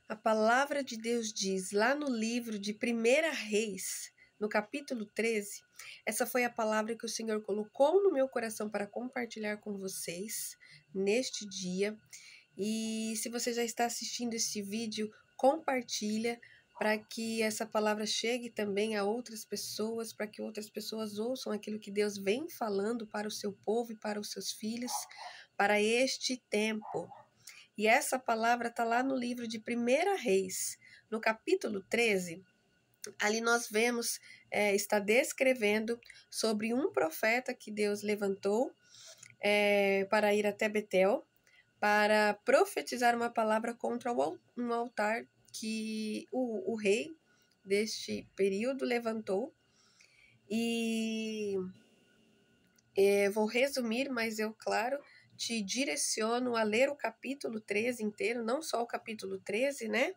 A palavra de Deus diz lá no livro de 1 Reis, no capítulo 13, essa foi a palavra que o Senhor colocou no meu coração para compartilhar com vocês neste dia. E se você já está assistindo esse vídeo, compartilha para que essa palavra chegue também a outras pessoas, para que outras pessoas ouçam aquilo que Deus vem falando para o seu povo e para os seus filhos, para este tempo. E essa palavra está lá no livro de 1 Reis, no capítulo 13. Ali nós vemos, está descrevendo sobre um profeta que Deus levantou para ir até Betel, para profetizar uma palavra contra um altar que o rei deste período levantou. E vou resumir, mas eu, claro, te direciono a ler o capítulo 13 inteiro, não só o capítulo 13, né?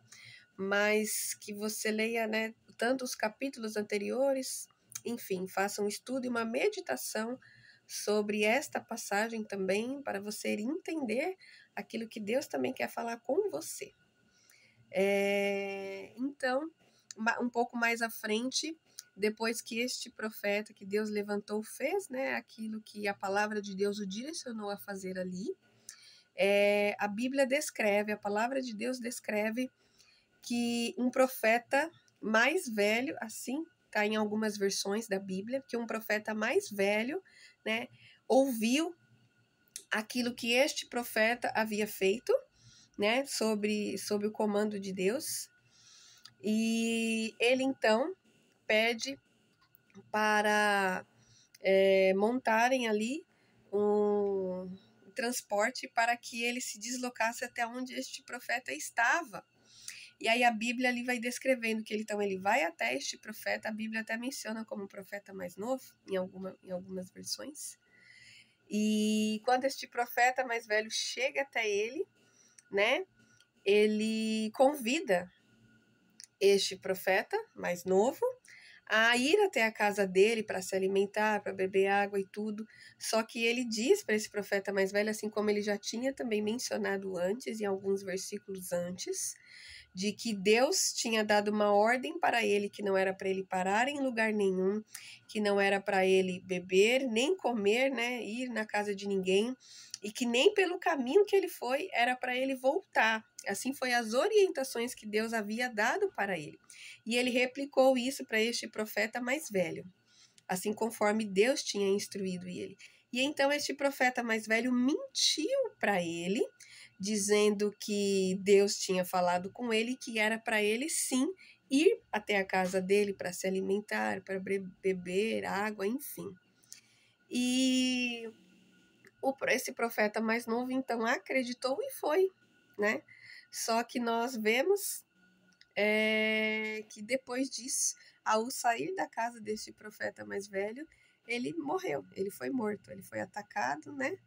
Mas que você leia, né, tanto os capítulos anteriores, enfim, faça um estudo e uma meditação sobre esta passagem também, para você entender aquilo que Deus também quer falar com você. Então, um pouco mais à frente, depois que este profeta que Deus levantou fez, né, aquilo que a palavra de Deus o direcionou a fazer ali, a Bíblia descreve, a palavra de Deus descreve que um profeta mais velho, assim está em algumas versões da Bíblia, que um profeta mais velho, né, ouviu aquilo que este profeta havia feito, né, sob o comando de Deus, e ele então pede para montarem ali um transporte para que ele se deslocasse até onde este profeta estava. E aí a Bíblia ali vai descrevendo que então ele vai até este profeta, a Bíblia até menciona como um profeta mais novo, em algumas versões. E quando este profeta mais velho chega até ele, né, ele convida este profeta mais novo a ir até a casa dele para se alimentar, para beber água e tudo. Só que ele diz para esse profeta mais velho, assim como ele já tinha também mencionado antes, em alguns versículos antes, de que Deus tinha dado uma ordem para ele que não era para ele parar em lugar nenhum, que não era para ele beber, nem comer, né, ir na casa de ninguém, e que nem pelo caminho que ele foi era para ele voltar. Assim foi as orientações que Deus havia dado para ele. E ele replicou isso para este profeta mais velho, assim conforme Deus tinha instruído ele. E então este profeta mais velho mentiu para ele, dizendo que Deus tinha falado com ele, que era para ele sim ir até a casa dele para se alimentar, para beber água, enfim. E esse profeta mais novo então acreditou e foi, né? Só que nós vemos que depois disso, ao sair da casa deste profeta mais velho, ele morreu, ele foi morto, ele foi atacado, né?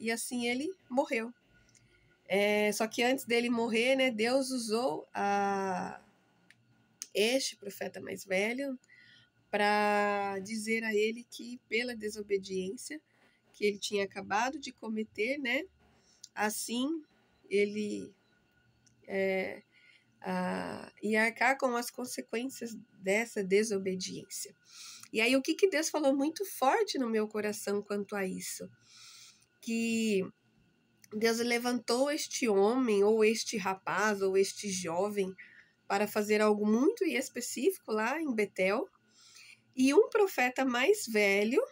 E assim ele morreu. Só que antes dele morrer, né, Deus usou este profeta mais velho para dizer a ele que pela desobediência que ele tinha acabado de cometer, né, assim ele ia arcar com as consequências dessa desobediência. E aí o que Deus falou muito forte no meu coração quanto a isso? Que Deus levantou este homem, ou este rapaz, ou este jovem, para fazer algo muito específico lá em Betel, e um profeta mais velho,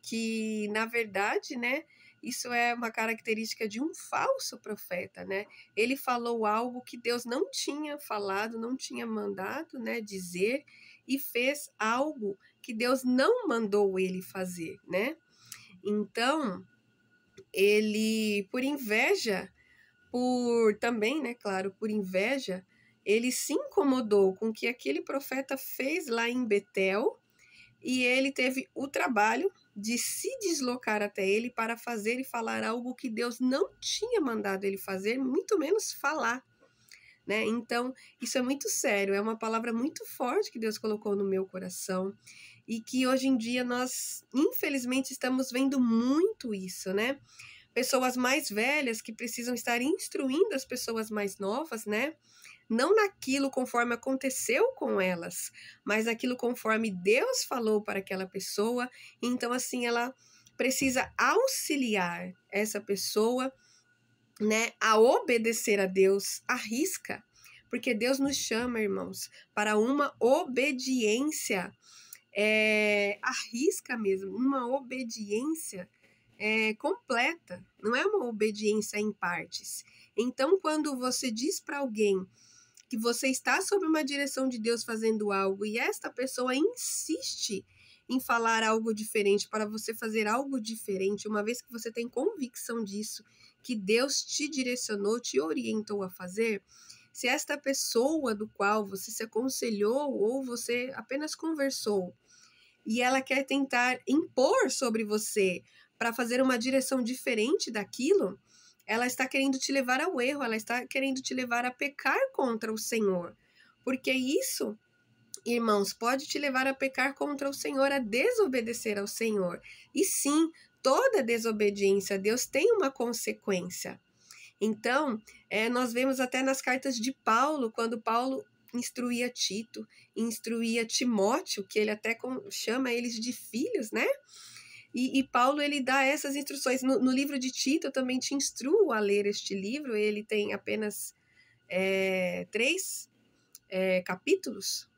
que na verdade, né, isso é uma característica de um falso profeta, né? Ele falou algo que Deus não tinha falado, não tinha mandado, né, dizer, e fez algo que Deus não mandou ele fazer, né? Então, ele, por inveja, também, né, claro, por inveja, ele se incomodou com o que aquele profeta fez lá em Betel, e ele teve o trabalho de se deslocar até ele para fazer e falar algo que Deus não tinha mandado ele fazer, muito menos falar, né? Então, isso é muito sério, é uma palavra muito forte que Deus colocou no meu coração e que hoje em dia nós, infelizmente, estamos vendo muito isso, né? pessoas mais velhas que precisam estar instruindo as pessoas mais novas, né? Não naquilo conforme aconteceu com elas, mas naquilo conforme Deus falou para aquela pessoa. Então, assim, ela precisa auxiliar essa pessoa, né, a obedecer a Deus à risca, porque Deus nos chama, irmãos, para uma obediência à risca mesmo, uma obediência completa, não é uma obediência em partes. Então, quando você diz para alguém que você está sob uma direção de Deus fazendo algo e esta pessoa insiste em falar algo diferente, para você fazer algo diferente, uma vez que você tem convicção disso, que Deus te direcionou, te orientou a fazer, se esta pessoa do qual você se aconselhou ou você apenas conversou e ela quer tentar impor sobre você para fazer uma direção diferente daquilo, ela está querendo te levar ao erro, ela está querendo te levar a pecar contra o Senhor. Porque isso, irmãos, pode te levar a pecar contra o Senhor, a desobedecer ao Senhor. E sim, toda desobediência a Deus tem uma consequência. Então, nós vemos até nas cartas de Paulo, quando Paulo instruía Tito, instruía Timóteo, que ele até chama eles de filhos, né? E Paulo, ele dá essas instruções. No livro de Tito, eu também te instruo a ler este livro, ele tem apenas 3 capítulos.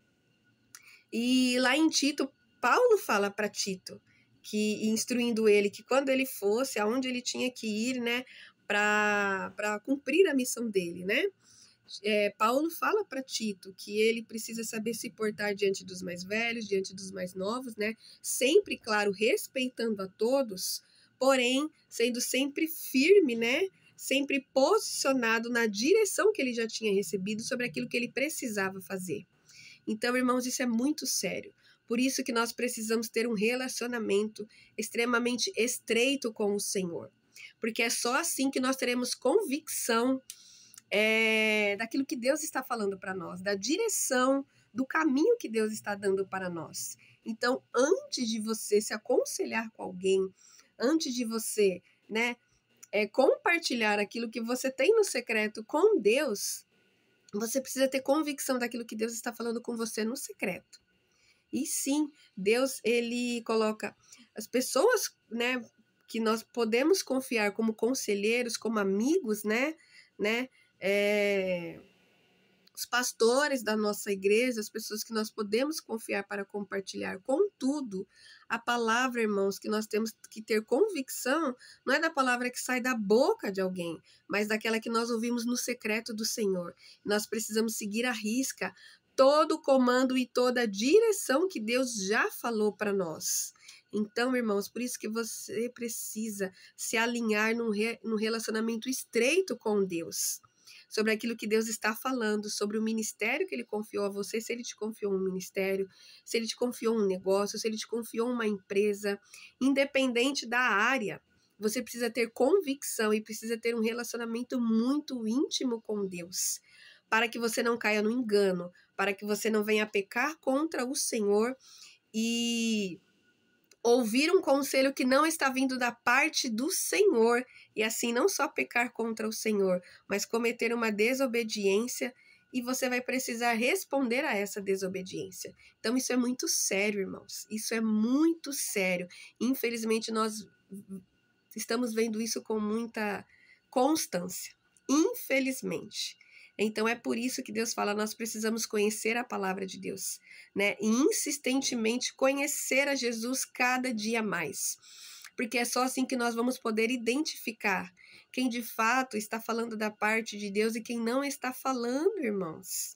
E lá em Tito, Paulo fala para Tito, que instruindo ele, que quando ele fosse, aonde ele tinha que ir, né, para cumprir a missão dele, né? Paulo fala para Tito que ele precisa saber se portar diante dos mais velhos, diante dos mais novos, né? Sempre, claro, respeitando a todos, porém, sendo sempre firme, né? Sempre posicionado na direção que ele já tinha recebido sobre aquilo que ele precisava fazer. Então, irmãos, isso é muito sério. Por isso que nós precisamos ter um relacionamento extremamente estreito com o Senhor. Porque é só assim que nós teremos convicção daquilo que Deus está falando para nós, da direção, do caminho que Deus está dando para nós. Então, antes de você se aconselhar com alguém, antes de você, né, compartilhar aquilo que você tem no secreto com Deus, você precisa ter convicção daquilo que Deus está falando com você no secreto. E sim, Deus, ele coloca as pessoas, né, que nós podemos confiar como conselheiros, como amigos, né, os pastores da nossa igreja, as pessoas que nós podemos confiar para compartilhar. Contudo, a palavra, irmãos, que nós temos que ter convicção, não é da palavra que sai da boca de alguém, mas daquela que nós ouvimos no secreto do Senhor. Nós precisamos seguir à risca todo o comando e toda a direção que Deus já falou para nós. Então, irmãos, por isso que você precisa se alinhar num relacionamento estreito com Deus, sobre aquilo que Deus está falando, sobre o ministério que Ele confiou a você, se Ele te confiou um ministério, se Ele te confiou um negócio, se Ele te confiou uma empresa, independente da área, você precisa ter convicção e precisa ter um relacionamento muito íntimo com Deus, para que você não caia no engano, para que você não venha pecar contra o Senhor e ouvir um conselho que não está vindo da parte do Senhor, e assim não só pecar contra o Senhor, mas cometer uma desobediência, e você vai precisar responder a essa desobediência. Então isso é muito sério, irmãos, isso é muito sério. Infelizmente nós estamos vendo isso com muita constância, infelizmente. Então é por isso que Deus fala, nós precisamos conhecer a palavra de Deus, né? E insistentemente conhecer a Jesus cada dia mais. Porque é só assim que nós vamos poder identificar quem de fato está falando da parte de Deus e quem não está falando, irmãos.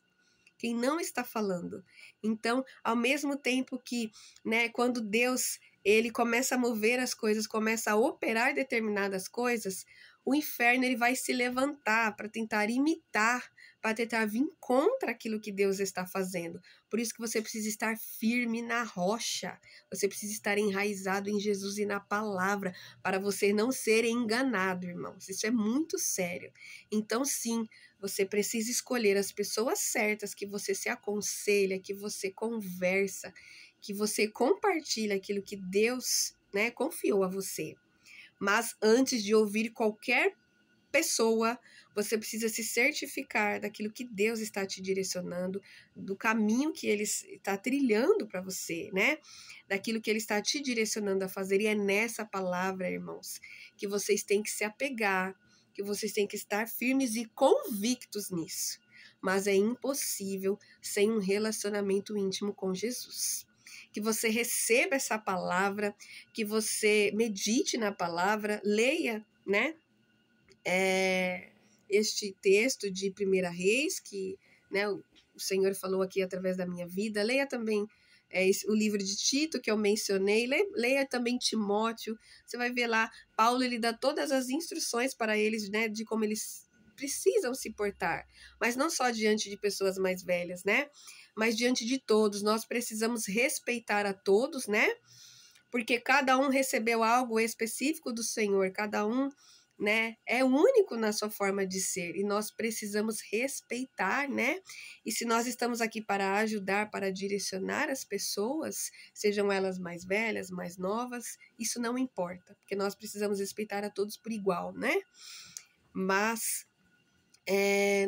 Quem não está falando. Então, ao mesmo tempo que, né, quando Deus, ele começa a mover as coisas, começa a operar determinadas coisas, o inferno ele vai se levantar para tentar imitar, para tentar vir contra aquilo que Deus está fazendo. Por isso que você precisa estar firme na rocha. Você precisa estar enraizado em Jesus e na palavra, para você não ser enganado, irmãos. Isso é muito sério. Então, sim, você precisa escolher as pessoas certas que você se aconselha, que você conversa, que você compartilha aquilo que Deus, né, confiou a você. Mas antes de ouvir qualquer pessoa, você precisa se certificar daquilo que Deus está te direcionando, do caminho que Ele está trilhando para você, né? Daquilo que Ele está te direcionando a fazer. E é nessa palavra, irmãos, que vocês têm que se apegar, que vocês têm que estar firmes e convictos nisso. Mas é impossível sem um relacionamento íntimo com Jesus. Que você receba essa palavra, que você medite na palavra, leia, né? Este texto de 1 Reis, que, né, o Senhor falou aqui através da minha vida. Leia também o livro de Tito, que eu mencionei. Leia também Timóteo. Você vai ver lá, Paulo, ele dá todas as instruções para eles, né, de como eles precisam se portar. Mas não só diante de pessoas mais velhas, né? Mas diante de todos. Nós precisamos respeitar a todos, né? Porque cada um recebeu algo específico do Senhor, cada um, né, é único na sua forma de ser, e nós precisamos respeitar, né? E se nós estamos aqui para ajudar, para direcionar as pessoas, sejam elas mais velhas, mais novas, isso não importa, porque nós precisamos respeitar a todos por igual, né? Mas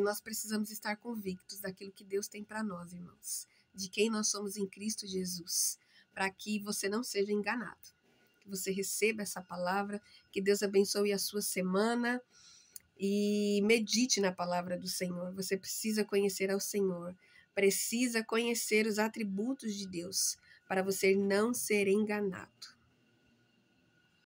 nós precisamos estar convictos daquilo que Deus tem para nós, irmãos, de quem nós somos em Cristo Jesus, para que você não seja enganado, que você receba essa palavra, que Deus abençoe a sua semana e medite na palavra do Senhor. Você precisa conhecer ao Senhor, precisa conhecer os atributos de Deus, para você não ser enganado.